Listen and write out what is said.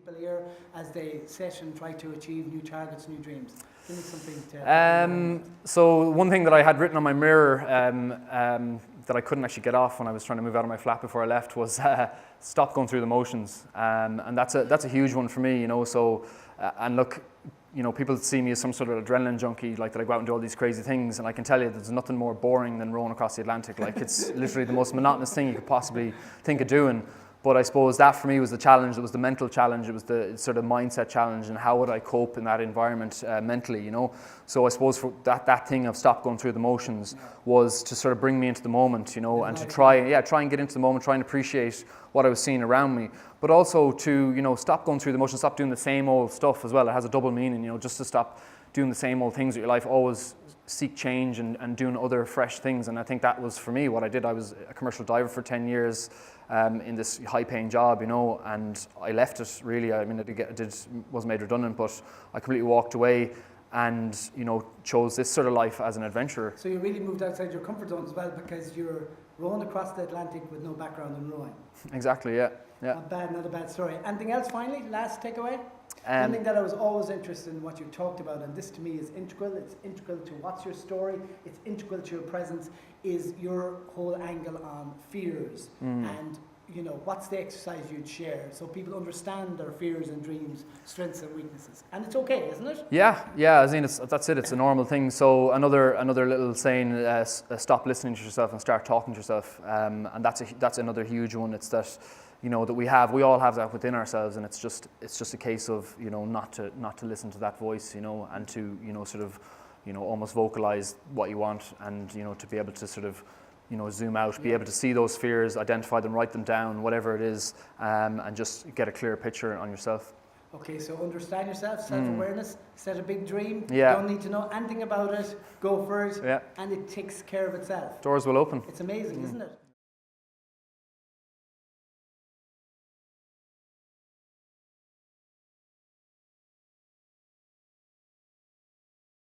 people here as they set and try to achieve new targets, new dreams? Give me something to... So one thing that I had written on my mirror that I couldn't actually get off when I was trying to move out of my flat before I left was stop going through the motions. And that's a huge one for me, you know. So, and look, you know, people see me as some sort of adrenaline junkie, like that I go out and do all these crazy things, and I can tell you there's nothing more boring than rowing across the Atlantic. Like, it's literally the most monotonous thing you could possibly think of doing. But I suppose that for me was the challenge. It was the mental challenge. It was the sort of mindset challenge, and how would I cope in that environment mentally, you know? So I suppose for that thing of stop going through the motions was to sort of bring me into the moment, you know, and to try and get into the moment, try and appreciate what I was seeing around me. But also to, you know, stop going through the motions, stop doing the same old stuff as well. It has a double meaning, you know, just to stop doing the same old things with your life, always seek change and doing other fresh things. And I think that was, for me, what I did. I was a commercial diver for 10 years in this high-paying job, you know, and I left it, really. I mean, was made redundant, but I completely walked away and, you know, chose this sort of life as an adventurer. So you really moved outside your comfort zone as well, because you're rowing across the Atlantic with no background in rowing. Exactly, yeah. Not a bad story. Anything else finally, last takeaway? Something that I was always interested in what you talked about, and this to me is integral. It's integral to what's your story, it's integral to your presence, is your whole angle on fears. And, you know, what's the exercise you'd share so people understand their fears and dreams, strengths and weaknesses. And it's okay, isn't it? Yeah, I mean, that's it. It's a normal thing. So another little saying, stop listening to yourself and start talking to yourself. And that's another huge one. It's that, you know, that we all have that within ourselves, and it's just a case of, you know, not to listen to that voice, you know, and to, you know, sort of, you know, almost vocalize what you want, and, you know, to be able to sort of, you know, zoom out, be able to see those fears, identify them, write them down, whatever it is, and just get a clear picture on yourself. Okay, so understand yourself, self-awareness, set a big dream, Yeah. Don't need to know anything about it, go for it, Yeah. and it takes care of itself. Doors will open. It's amazing, isn't it?